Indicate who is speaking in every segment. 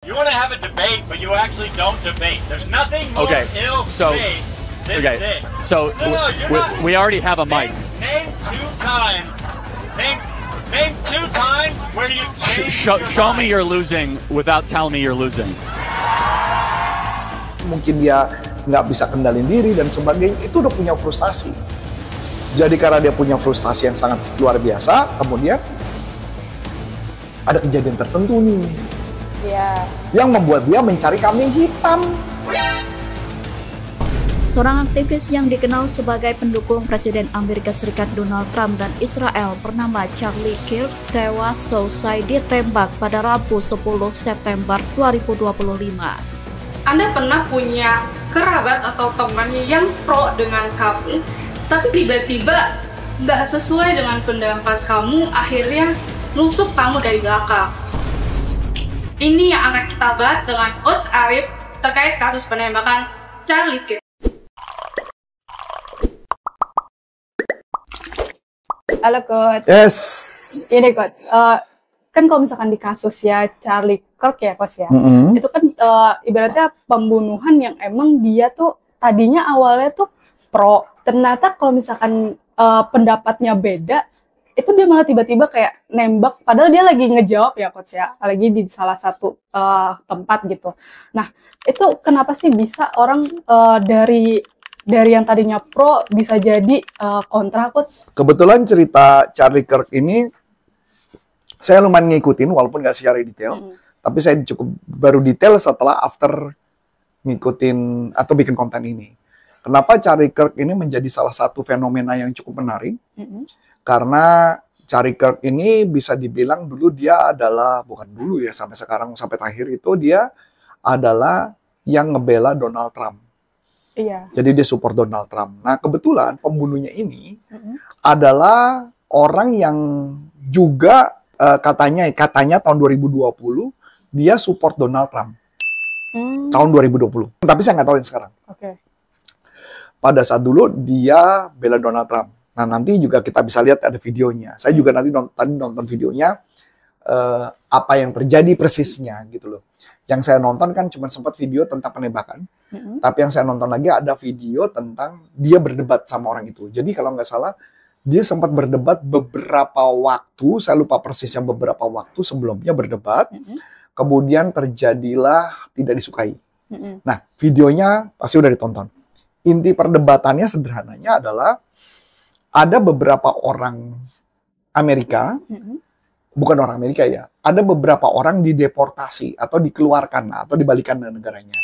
Speaker 1: You want to have a debate, but you actually don't debate. There's nothing more ill debate than this.
Speaker 2: So we already have a mic.
Speaker 1: Name two times. Name two times where you
Speaker 2: Show me you're losing without telling me you're losing.
Speaker 3: Mungkin dia nggak bisa kendalin diri dan sebagainya, itu udah punya frustasi. Jadi karena dia punya frustasi yang sangat luar biasa, kemudian ada kejadian tertentu nih. Yang membuat dia mencari kambing hitam.
Speaker 4: Seorang aktivis yang dikenal sebagai pendukung Presiden Amerika Serikat Donald Trump dan Israel bernama Charlie Kirk tewas selesai ditembak pada Rabu 10 September 2025.
Speaker 5: Anda pernah punya kerabat atau teman yang pro dengan kamu, tapi tiba-tiba nggak sesuai dengan pendapat kamu, akhirnya nusuk kamu dari belakang. Ini yang akan kita bahas dengan Coach Arif terkait kasus penembakan Charlie Kirk.
Speaker 6: Halo Coach.
Speaker 3: Yes.
Speaker 6: Ini Coach, kan kalau misalkan di kasus ya Charlie Kirk ya Coach ya, itu kan ibaratnya pembunuhan yang emang dia tuh tadinya awalnya tuh pro, ternyata kalau misalkan pendapatnya beda, itu dia malah tiba-tiba kayak nembak, padahal dia lagi ngejawab ya Coach ya, lagi di salah satu tempat gitu. Nah itu kenapa sih bisa orang dari yang tadinya pro bisa jadi kontra Coach?
Speaker 3: Kebetulan cerita Charlie Kirk ini saya lumayan ngikutin walaupun nggak secara detail, tapi saya cukup baru detail setelah after ngikutin atau bikin konten ini. Kenapa Charlie Kirk ini menjadi salah satu fenomena yang cukup menarik? Karena Charlie Kirk ini bisa dibilang dulu dia adalah, bukan dulu ya, sampai sekarang, sampai terakhir itu dia adalah yang ngebela Donald Trump.
Speaker 6: Iya.
Speaker 3: Jadi dia support Donald Trump. Nah kebetulan pembunuhnya ini adalah orang yang juga katanya tahun 2020 dia support Donald Trump. Tahun 2020. Tapi saya nggak tahu yang sekarang. Pada saat dulu dia bela Donald Trump. Nah nanti juga kita bisa lihat ada videonya. Saya juga nanti tadi nonton videonya apa yang terjadi persisnya gitu loh. Yang saya nonton kan cuma sempat video tentang penembakan. Tapi yang saya nonton lagi ada video tentang dia berdebat sama orang itu. Jadi kalau nggak salah dia sempat berdebat beberapa waktu, saya lupa persisnya beberapa waktu sebelumnya berdebat. Kemudian terjadilah tidak disukai. Nah videonya pasti udah ditonton. Inti perdebatannya sederhananya adalah ada beberapa orang Amerika, bukan orang Amerika ya, ada beberapa orang dideportasi atau dikeluarkan atau dibalikan ke negaranya.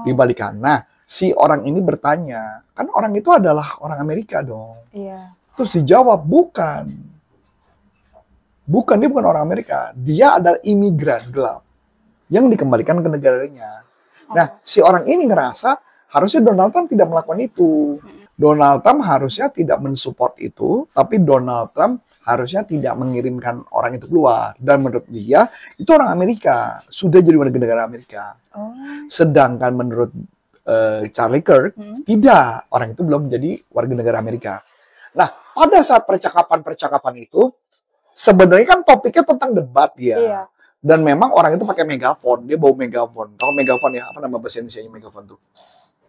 Speaker 3: Dibalikan. Nah, si orang ini bertanya, kan orang itu adalah orang Amerika dong. Terus dijawab, bukan. Bukan, dia bukan orang Amerika. Dia adalah imigran gelap yang dikembalikan ke negaranya. Nah, si orang ini ngerasa harusnya Donald Trump tidak melakukan itu. Donald Trump harusnya tidak mensupport itu, tapi Donald Trump harusnya tidak mengirimkan orang itu keluar. Dan menurut dia, itu orang Amerika. Sudah jadi warga negara Amerika. Sedangkan menurut Charlie Kirk, tidak. Orang itu belum menjadi warga negara Amerika. Nah, pada saat percakapan-percakapan itu, sebenarnya kan topiknya tentang debat ya. Dan memang orang itu pakai megafon. Dia bawa megafon. Tahu megafon ya? Apa nama bahasa Indonesia megafon tuh?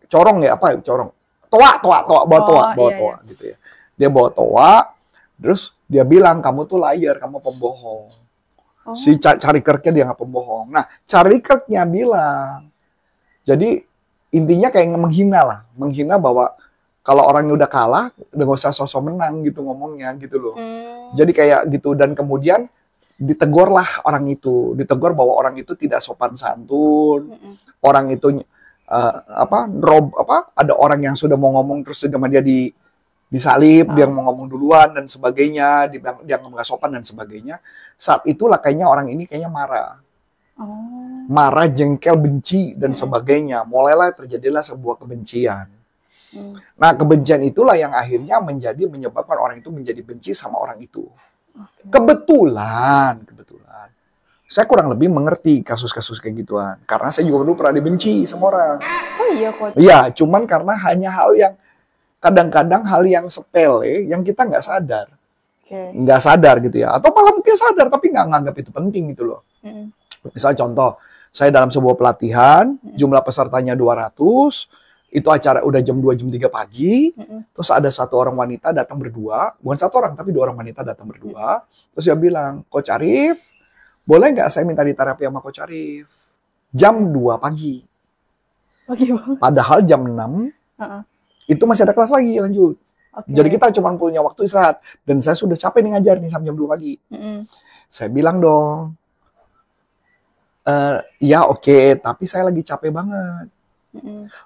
Speaker 3: Corong ya? Apa ya? Corong. Toa, bawa toa gitu ya. Dia bawa toa, terus dia bilang, kamu tuh liar, kamu pembohong. Si Charlie Kirk-nya dia nggak pembohong. Nah, Charlie Kirk-nya bilang, jadi intinya kayak menghina bahwa kalau orangnya udah kalah, udah gak usah sosok menang gitu ngomongnya gitu loh. Jadi kayak gitu, dan kemudian ditegurlah orang itu, ditegur bahwa orang itu tidak sopan santun, orang itu ada orang yang sudah mau ngomong terus sama dia disalib, dia mau ngomong duluan dan sebagainya, dia nggak sopan dan sebagainya. Saat itulah kayaknya orang ini kayaknya marah. Marah, jengkel, benci dan sebagainya. Mulailah terjadilah sebuah kebencian. Nah, kebencian itulah yang akhirnya menyebabkan orang itu menjadi benci sama orang itu. Kebetulan saya kurang lebih mengerti kasus-kasus kayak gituan. Karena saya juga dulu pernah dibenci sama orang.
Speaker 6: Oh iya, Coach.
Speaker 3: Iya, cuman karena hanya hal yang kadang-kadang hal yang sepele yang kita nggak sadar. Nggak sadar gitu ya. Atau malah mungkin sadar tapi nggak nganggap itu penting gitu loh. Misal contoh, Saya dalam sebuah pelatihan, jumlah pesertanya 200, itu acara udah jam 2, jam 3 pagi, terus ada satu orang wanita datang berdua, bukan satu orang, tapi 2 orang wanita datang berdua, terus dia bilang, Coach Arif, boleh nggak saya minta diterapi sama Coach Arif? Jam 2 pagi. Padahal jam 6, itu masih ada kelas lagi, lanjut. Jadi kita cuma punya waktu istirahat, dan saya sudah capek nih ngajar nih sampai jam 2 pagi. Saya bilang dong, ya oke, tapi saya lagi capek banget.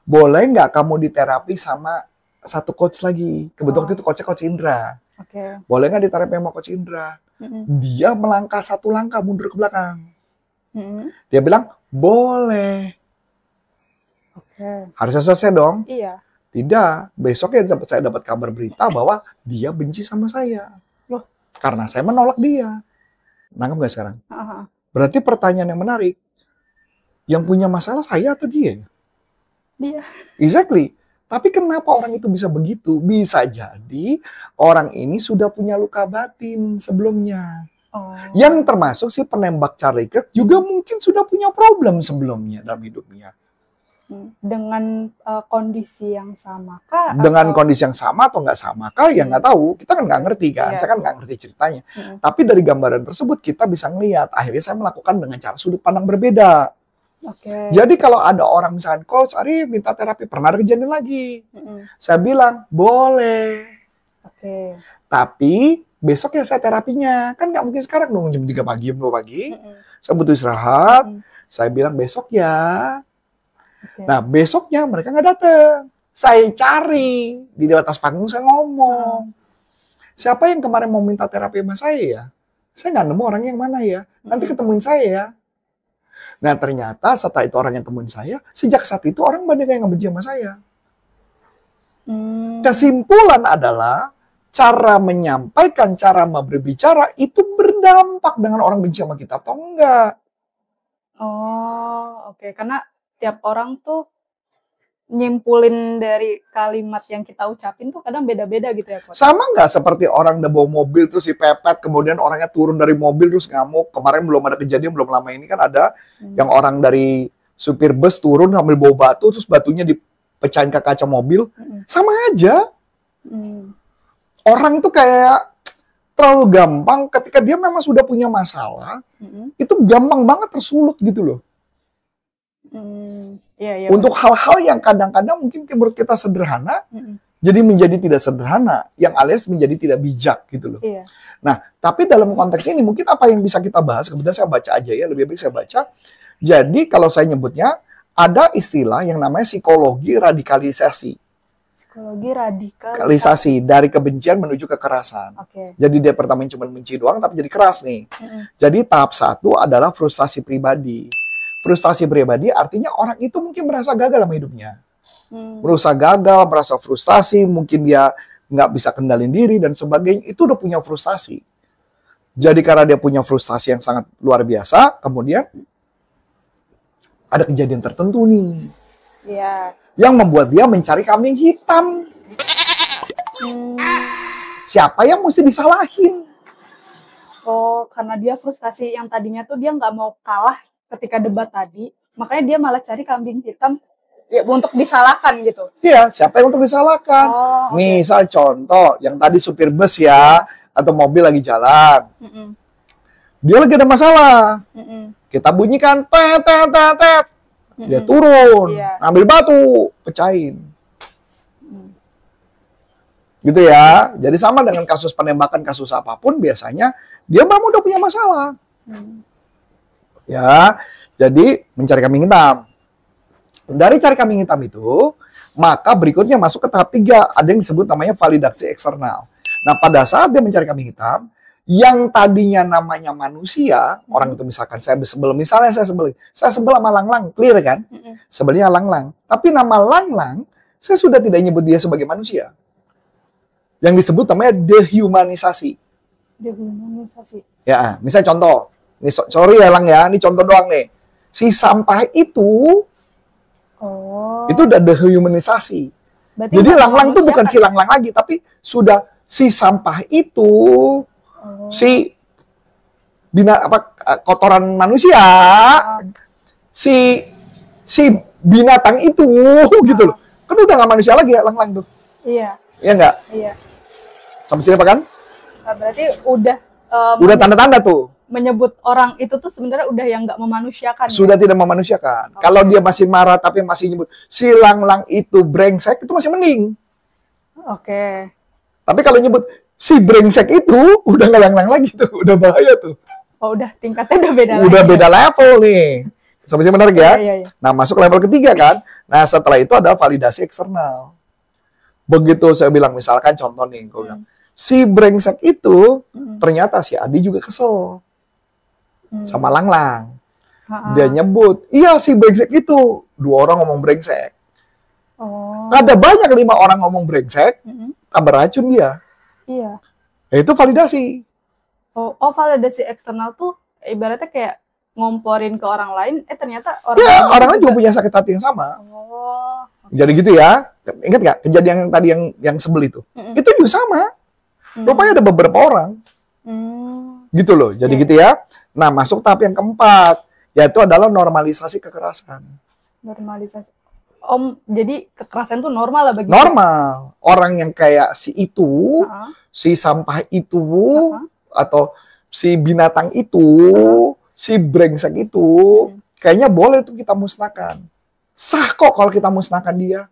Speaker 3: Boleh nggak kamu diterapi sama satu coach lagi? Kebetulan waktu itu coachnya Coach Indra. Boleh nggak diterapi sama Coach Indra? Dia melangkah 1 langkah mundur ke belakang. Dia bilang, boleh. Harusnya selesai dong?
Speaker 6: Iya.
Speaker 3: Tidak. Besoknya saya dapat kabar berita bahwa dia benci sama saya.
Speaker 6: Loh?
Speaker 3: Karena saya menolak dia. Nangkep nggak sekarang? Berarti pertanyaan yang menarik, yang punya masalah saya atau dia?
Speaker 6: Dia.
Speaker 3: Exactly. Tapi kenapa orang itu bisa begitu? Bisa jadi orang ini sudah punya luka batin sebelumnya. Yang termasuk si penembak Charlie Kirk juga mungkin sudah punya problem sebelumnya dalam hidupnya.
Speaker 6: Dengan kondisi yang sama kah?
Speaker 3: Dengan kondisi yang sama atau nggak sama kah? Ya nggak tahu. Kita kan nggak ngerti kan. Saya kan nggak ngerti ceritanya. Tapi dari gambaran tersebut kita bisa ngelihat. Akhirnya saya melakukan dengan cara sudut pandang berbeda. Jadi kalau ada orang misalkan, Coach Arif minta terapi, pernah ada kejadian lagi. Saya bilang, boleh. Tapi besok ya saya terapinya. Kan nggak mungkin sekarang dong jam 3 pagi, jam 2 pagi. Saya butuh istirahat. Saya bilang besok ya. Nah, besoknya mereka nggak datang. Saya cari. Di atas panggung saya ngomong. Siapa yang kemarin mau minta terapi sama saya ya? Saya nggak nemu orang yang mana ya. Nanti ketemuin saya ya. Nah, ternyata setelah itu orang yang temuin saya, sejak saat itu orang banyak yang ngebenci sama saya. Kesimpulan adalah, cara menyampaikan, cara berbicara, itu berdampak dengan orang benci sama kita atau enggak.
Speaker 6: Karena tiap orang tuh nyimpulin dari kalimat yang kita ucapin tuh kadang beda-beda gitu ya, Coach.
Speaker 3: Sama nggak seperti orang udah bawa mobil terus dipepet, kemudian orangnya turun dari mobil terus ngamuk. Kemarin belum ada kejadian, belum lama ini kan ada yang orang dari supir bus turun sambil bawa batu, terus batunya dipecahin ke kaca mobil. Sama aja. Orang tuh kayak terlalu gampang ketika dia memang sudah punya masalah, itu gampang banget tersulut gitu loh. Untuk hal-hal yang kadang-kadang mungkin menurut kita sederhana, jadi menjadi tidak sederhana, yang alias menjadi tidak bijak gitu loh. Nah, tapi dalam konteks ini mungkin apa yang bisa kita bahas, kemudian saya baca aja ya, lebih baik saya baca. Jadi kalau saya nyebutnya, ada istilah yang namanya psikologi radikalisasi.
Speaker 6: Psikologi
Speaker 3: radikalisasi, dari kebencian menuju kekerasan. Jadi dia pertama cuma benci doang, tapi jadi keras nih. Jadi tahap 1 adalah frustasi pribadi. Frustasi pribadi artinya orang itu mungkin merasa gagal dalam hidupnya. Merasa gagal, merasa frustasi, mungkin dia nggak bisa kendalin diri dan sebagainya. Itu udah punya frustasi. Jadi karena dia punya frustasi yang sangat luar biasa, kemudian ada kejadian tertentu nih. Yang membuat dia mencari kambing hitam. Siapa yang mesti disalahin?
Speaker 6: Karena dia frustasi yang tadinya tuh dia nggak mau kalah ketika debat tadi, makanya dia malah cari kambing hitam ya, untuk disalahkan gitu. Iya,
Speaker 3: siapa yang untuk disalahkan? Misal contoh, yang tadi supir bus ya, atau mobil lagi jalan. Dia lagi ada masalah. Kita bunyikan, tet, tet, tet, tet. Dia turun, ambil batu, pecahin. Gitu ya. Jadi sama dengan kasus penembakan, kasus apapun, biasanya dia memang udah punya masalah. Ya, jadi mencari kambing hitam. Dari cari kambing hitam itu, maka berikutnya masuk ke tahap 3. Ada yang disebut namanya validasi eksternal. Nah, pada saat dia mencari kambing hitam, yang tadinya namanya manusia, orang itu misalkan saya sebel, misalnya saya sebel sama Lang-Lang, clear kan? Sebelnya Lang-Lang. Tapi nama Lang-Lang, saya sudah tidak nyebut dia sebagai manusia. Yang disebut namanya dehumanisasi.
Speaker 6: Dehumanisasi.
Speaker 3: Ya, misalnya contoh. Ini sorry ya Lang ya, ini contoh doang nih. Si sampah itu udah dehumanisasi. Jadi Lang-Lang tuh bukan si Lang-Lang lagi, tapi sudah si sampah itu, si kotoran manusia, si binatang itu gitu loh. Kan udah nggak manusia lagi ya, lang-lang tuh.
Speaker 6: Iya.
Speaker 3: Iya nggak?
Speaker 6: Iya.
Speaker 3: Sampai sini apa kan?
Speaker 6: Nah, berarti udah
Speaker 3: tanda-tanda tuh.
Speaker 6: Menyebut orang itu tuh sebenarnya udah yang nggak memanusiakan.
Speaker 3: Sudah tidak memanusiakan.
Speaker 6: Okay.
Speaker 3: Kalau dia masih marah tapi masih nyebut si lang-lang itu brengsek, itu masih mending.
Speaker 6: Oke.
Speaker 3: Tapi kalau nyebut si brengsek itu udah nggak lang-lang lagi tuh, udah bahaya tuh.
Speaker 6: Oh, udah tingkatnya udah beda lagi.
Speaker 3: Udah beda level nih. Sampai sini menarik ya?
Speaker 6: Iya.
Speaker 3: Nah, masuk level ketiga kan. Nah, setelah itu ada validasi eksternal. Begitu saya bilang, misalkan contoh nih, gue bilang, si brengsek itu ternyata si Adi juga kesel sama lang-lang. Dia nyebut, iya si brengsek itu. 2 orang ngomong brengsek.
Speaker 6: Oh.
Speaker 3: Ada banyak 5 orang ngomong brengsek, tambah racun dia.
Speaker 6: Iya.
Speaker 3: Itu validasi.
Speaker 6: Oh, validasi eksternal tuh ibaratnya kayak ngomporin ke orang lain, ternyata
Speaker 3: orang lain juga punya sakit hati yang sama.
Speaker 6: Oh.
Speaker 3: Jadi gitu ya. Ingat nggak kejadian yang tadi yang sebel itu? Itu juga sama. Rupanya ada beberapa orang. Gitu loh. Jadi gitu ya. Nah, masuk tahap yang keempat, yaitu adalah normalisasi kekerasan.
Speaker 6: Normalisasi. Jadi kekerasan itu normal lah bagi
Speaker 3: normal. Orang yang kayak si itu, si sampah itu, atau si binatang itu, si brengsek itu, kayaknya boleh tuh kita musnahkan. Sah kok kalau kita musnahkan dia.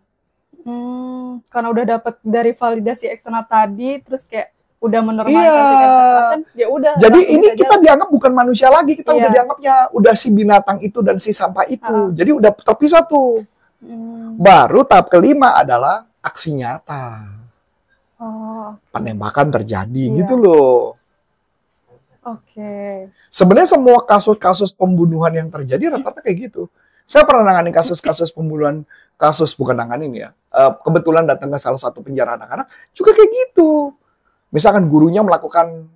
Speaker 6: Karena udah dapat dari validasi eksternal tadi, terus kayak udah menormalisasikan kekerasan, ya udah.
Speaker 3: Jadi ini kita dianggap bukan manusia lagi, kita udah dianggapnya udah si binatang itu dan si sampah itu. Jadi udah terpisah tuh. Baru tahap kelima adalah aksi nyata. Penembakan terjadi gitu loh.
Speaker 6: Oke.
Speaker 3: Sebenarnya semua kasus-kasus pembunuhan yang terjadi rata-rata kayak gitu. Saya pernah nangani kasus-kasus pembunuhan, bukan nanganin ya. Kebetulan datang ke salah satu penjara anak-anak juga kayak gitu. Misalkan gurunya melakukan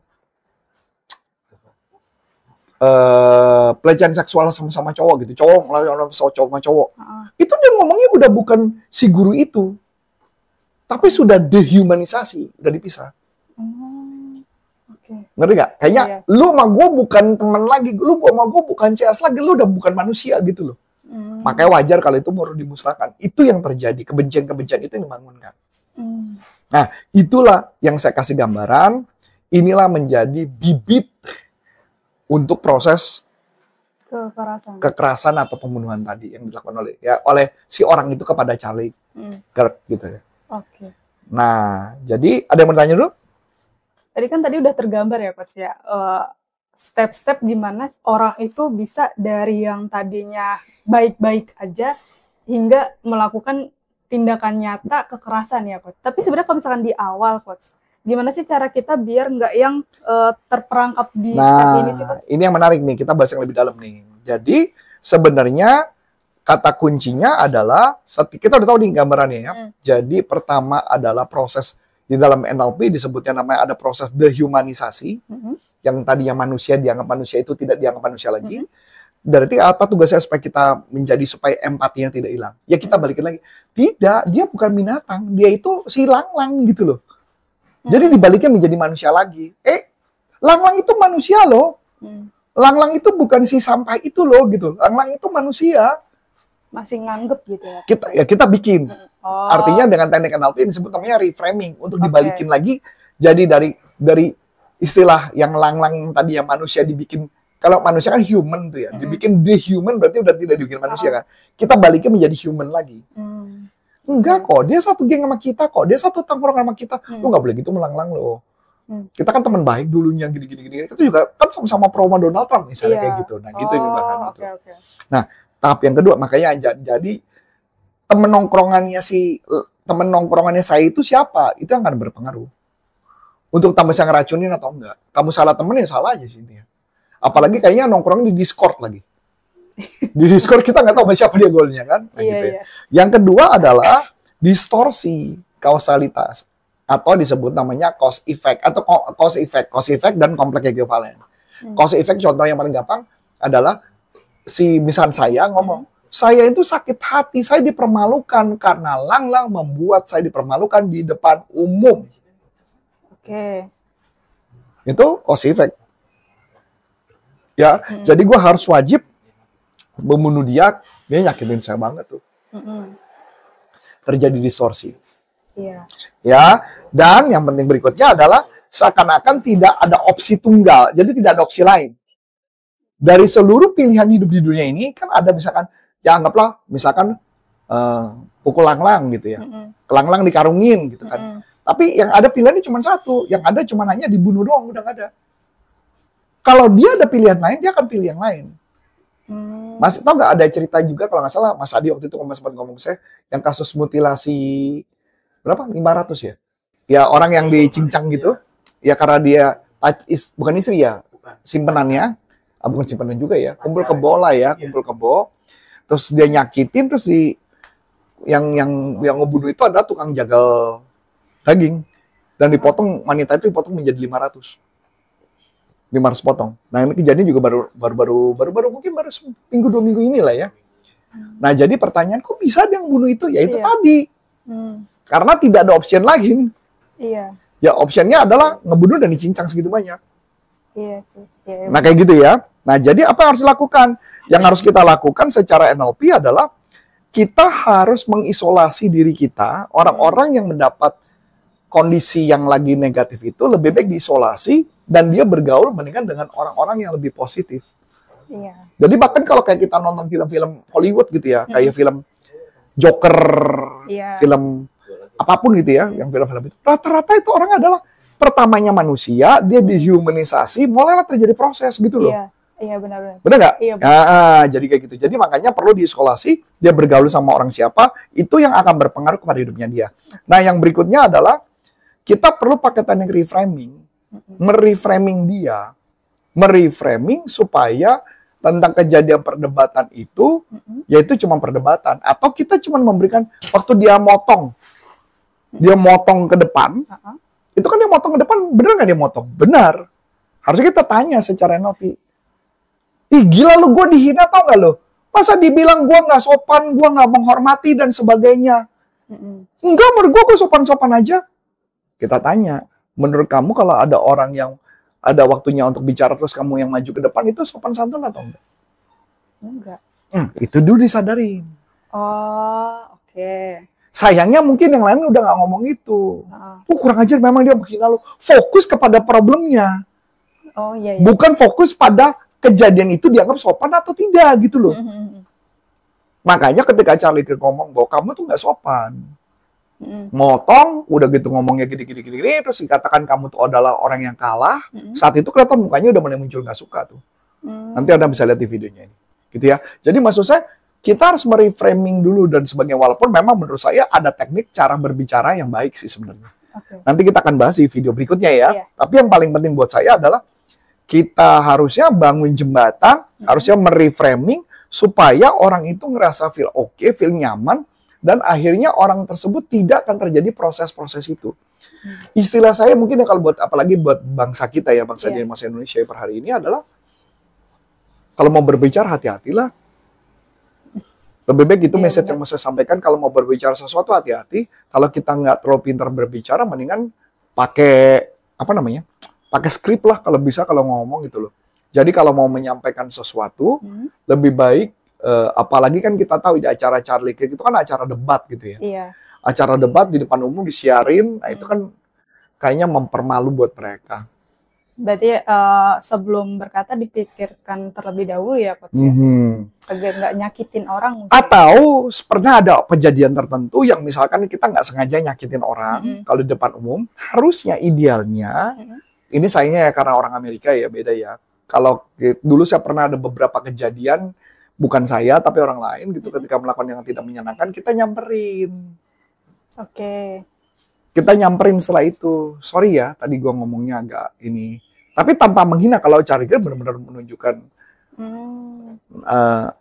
Speaker 3: pelecehan seksual sama cowok gitu, cowok melakukan sama cowok. Itu dia ngomongnya udah bukan si guru itu, tapi sudah dehumanisasi, udah dipisah. Ngerti gak? Kayaknya lu sama gue bukan teman lagi, lu sama gue bukan CS lagi, lu udah bukan manusia gitu loh. Makanya wajar kalau itu mau dimusnahkan. Itu yang terjadi, kebencian-kebencian itu yang dibangunkan. Nah, itulah yang saya kasih gambaran. Inilah menjadi bibit untuk proses kekerasan atau pembunuhan tadi yang dilakukan oleh si orang itu kepada Charlie Kirk gitu ya.
Speaker 6: Oke.
Speaker 3: Nah, jadi ada yang mau tanya dulu?
Speaker 6: Tadi udah tergambar ya Coach ya, step-step gimana orang itu bisa dari yang tadinya baik-baik aja hingga melakukan tindakan nyata kekerasan ya Coach. Tapi sebenarnya kalau misalkan di awal Coach, gimana sih cara kita biar nggak yang terperangkap di step ini sih Coach? Ini
Speaker 3: yang menarik nih, kita bahas yang lebih dalam nih. Jadi sebenarnya kata kuncinya adalah, kita udah tahu nih gambarannya ya. Jadi pertama adalah proses. Di dalam NLP disebutnya namanya ada proses dehumanisasi, yang tadinya manusia dianggap manusia itu tidak dianggap manusia lagi. Berarti apa tugasnya supaya kita supaya empatinya tidak hilang? Ya kita balikin lagi. Tidak, dia bukan binatang, dia itu si lang-lang gitu loh. Jadi dibaliknya menjadi manusia lagi. Lang-lang itu manusia loh. Lang-lang itu bukan si sampah itu loh gitu. Lang-lang itu manusia.
Speaker 6: Masih nganggep gitu ya.
Speaker 3: Kita bikin. Artinya dengan teknik NLP disebut namanya reframing, untuk dibalikin lagi. Jadi dari istilah yang lang-lang tadi yang manusia dibikin, kalau manusia kan human tuh ya, dibikin dehuman berarti udah tidak dibikin manusia kan. Kita balikin menjadi human lagi. Enggak kok, dia satu geng sama kita kok, dia satu tongkrongan sama kita. Lu nggak boleh gitu melanglang loh. Kita kan teman baik dulunya gini-gini. Itu juga kan sama-sama pro Donald Trump misalnya kayak gitu. Nah gitu juga kan gitu. Nah tahap yang kedua, makanya jadi temen nongkrongannya saya itu siapa, itu yang akan berpengaruh untuk kamu bisa ngeracunin atau enggak. Kamu salah temen ya salah aja sih ini. Apalagi kayaknya nongkrong di Discord lagi. Di Discord kita nggak tahu siapa dia golnya kan. Nah, gitu ya. Yang kedua adalah distorsi kausalitas atau disebut namanya cause effect atau cause effect dan kompleks equivalent. Cause effect contoh yang paling gampang adalah misal saya ngomong, saya itu sakit hati, saya dipermalukan karena lang-lang membuat saya dipermalukan di depan umum. Itu cause effect. Ya, jadi gue harus wajib membunuh dia nyakitin saya banget tuh. Terjadi distorsi.
Speaker 6: Iya.
Speaker 3: Ya, dan yang penting berikutnya adalah seakan-akan tidak ada opsi tunggal, jadi tidak ada opsi lain. Dari seluruh pilihan hidup di dunia ini kan ada misalkan, ya anggaplah misalkan pukul langlang gitu ya, kelanglang dikarungin gitu kan. Tapi yang ada pilihannya cuma satu, yang ada cuma hanya dibunuh doang, udah nggak ada. Kalau dia ada pilihan lain, dia akan pilih yang lain. Mas, tau nggak ada cerita juga kalau nggak salah Mas Adi waktu itu sempat ngomong saya yang kasus mutilasi berapa 500 ya? Ya orang yang dicincang gitu, ya karena dia bukan istri ya, simpenannya, bukan simpanan juga ya, kumpul kebo lah ya, kumpul kebo, terus dia nyakitin, terus yang ngebunuh itu adalah tukang jagal daging dan dipotong, wanita itu dipotong menjadi 500 potong. Nah ini kejadian juga baru mungkin baru seminggu 2 minggu inilah ya. Nah jadi pertanyaan kok bisa dia yang bunuh itu? Ya itu tadi. Karena tidak ada option lagi.
Speaker 6: Iya.
Speaker 3: Ya optionnya adalah ngebunuh dan dicincang segitu banyak.
Speaker 6: Iya sih. Iya,
Speaker 3: nah kayak gitu ya. Nah jadi apa yang harus dilakukan? Yang harus kita lakukan secara NLP adalah kita harus mengisolasi diri kita, orang-orang yang mendapat kondisi yang lagi negatif itu lebih baik diisolasi dan dia bergaul mendingan dengan orang-orang yang lebih positif.
Speaker 6: Iya.
Speaker 3: Jadi bahkan kalau kayak kita nonton film-film Hollywood gitu ya, kayak film Joker, film apapun gitu ya, yang film-film itu, rata-rata itu orang adalah pertamanya manusia, dia dihumanisasi, mulailah terjadi proses gitu loh.
Speaker 6: Iya, iya benar-benar.
Speaker 3: Benar nggak?
Speaker 6: Iya.
Speaker 3: Jadi kayak gitu. Jadi makanya perlu diisolasi, dia bergaul sama orang siapa, itu yang akan berpengaruh kepada hidupnya dia. Nah yang berikutnya adalah kita perlu pakai teknik reframing, mereframing dia, mereframing supaya tentang kejadian perdebatan itu, yaitu cuma perdebatan, atau kita cuma memberikan waktu dia motong ke depan, itu kan dia motong ke depan, bener nggak dia motong? Benar. Harusnya kita tanya secara NLP, ih gila lu, gue dihina tau nggak lu? Masa dibilang gue nggak sopan, gue nggak menghormati dan sebagainya? Enggak, menurut gue sopan-sopan aja. Kita tanya, menurut kamu kalau ada orang yang ada waktunya untuk bicara terus kamu yang maju ke depan, itu sopan santun atau enggak?
Speaker 6: Enggak.
Speaker 3: Itu dulu disadarin.
Speaker 6: Oh, oke.
Speaker 3: Sayangnya mungkin yang lain udah nggak ngomong itu. Kurang ajar memang dia menghina lu. Fokus kepada problemnya.
Speaker 6: Oh iya.
Speaker 3: Bukan fokus pada kejadian itu dianggap sopan atau tidak gitu loh. Makanya ketika Charlie Kirk ngomong bahwa kamu tuh nggak sopan, motong, udah gitu ngomongnya gini, terus dikatakan kamu tuh adalah orang yang kalah, saat itu kelihatan mukanya udah mulai muncul nggak suka tuh. Nanti Anda bisa lihat di videonya ini. Gitu ya. Jadi maksud saya, kita harus mereframing dulu dan sebagainya. Walaupun memang menurut saya ada teknik cara berbicara yang baik sih sebenarnya. Nanti kita akan bahas di video berikutnya ya. Tapi yang paling penting buat saya adalah kita harusnya bangun jembatan, harusnya mereframing supaya orang itu ngerasa feel oke, feel nyaman, dan akhirnya orang tersebut tidak akan terjadi proses-proses itu. Istilah saya mungkin ya kalau buat apalagi buat bangsa kita ya, bangsa di masa Indonesia per hari ini adalah kalau mau berbicara hati-hatilah. Lebih baik itu message yang mau saya sampaikan, kalau mau berbicara sesuatu hati-hati. Kalau kita nggak terlalu pintar berbicara, mendingan pakai pakai skrip lah kalau bisa kalau ngomong gitu loh. Jadi kalau mau menyampaikan sesuatu, lebih baik apalagi kan kita tahu di acara Charlie Kirk itu kan acara debat gitu ya.
Speaker 6: Iya.
Speaker 3: Acara debat di depan umum disiarin, nah itu kan kayaknya mempermalu buat mereka.
Speaker 6: Berarti sebelum berkata dipikirkan terlebih dahulu ya Coach ya? Agar nggak nyakitin orang mungkin. Atau
Speaker 3: pernah ada kejadian tertentu yang misalkan kita nggak sengaja nyakitin orang kalau di depan umum, harusnya idealnya, ini sayangnya ya karena orang Amerika ya beda ya. Kalau dulu saya pernah ada beberapa kejadian, bukan saya tapi orang lain gitu, ketika melakukan yang tidak menyenangkan, kita nyamperin.
Speaker 6: Oke.
Speaker 3: Kita nyamperin setelah itu. Sorry ya, tadi gua ngomongnya agak ini. Tapi tanpa menghina, kalau Charlie Kirk benar-benar menunjukkan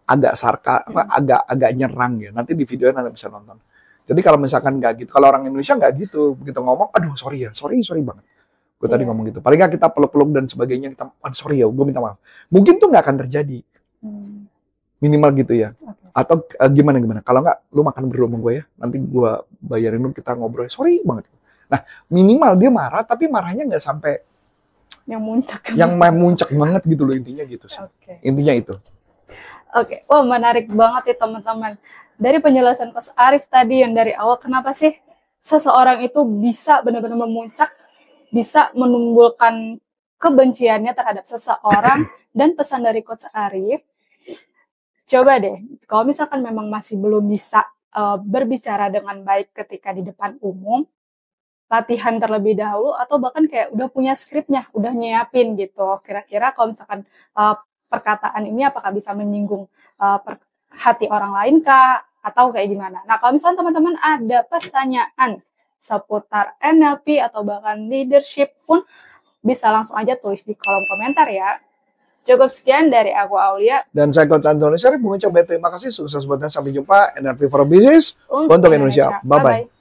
Speaker 3: agak agak nyerang ya. Nanti di video Anda bisa nonton. Jadi kalau misalkan nggak gitu, kalau orang Indonesia nggak gitu, begitu ngomong, aduh sorry ya, sorry banget. Gue tadi ngomong gitu. Paling nggak kita peluk-peluk dan sebagainya, kita, sorry ya, gue minta maaf. Mungkin tuh nggak akan terjadi. Minimal gitu ya. Atau gimana. Kalau nggak, lu makan berdua sama gue ya. Nanti gue bayarin lu, kita ngobrol. Sorry banget. Nah, minimal dia marah, tapi marahnya nggak sampai
Speaker 6: yang muncak.
Speaker 3: Yang muncak banget gitu loh, intinya gitu sih. Intinya itu.
Speaker 6: Oke, wah menarik banget ya teman-teman. Dari penjelasan Coach Arief tadi yang dari awal, kenapa sih seseorang itu bisa benar-benar memuncak, bisa menimbulkan kebenciannya terhadap seseorang, dan pesan dari Coach Arief, coba deh, kalau misalkan memang masih belum bisa berbicara dengan baik ketika di depan umum, latihan terlebih dahulu, atau bahkan kayak udah punya skripnya, udah nyiapin gitu. Kira-kira kalau misalkan perkataan ini apakah bisa menyinggung hati orang lain kah, atau kayak gimana? Nah, kalau misalkan teman-teman ada pertanyaan seputar NLP atau bahkan leadership pun, bisa langsung aja tulis di kolom komentar ya. Cukup sekian dari aku, Aulia.
Speaker 3: Dan saya Coach Antoni Syarif mengucapkan terima kasih, sukses buatnya, sampai jumpa. NLP for Business untuk Indonesia. Bye-bye.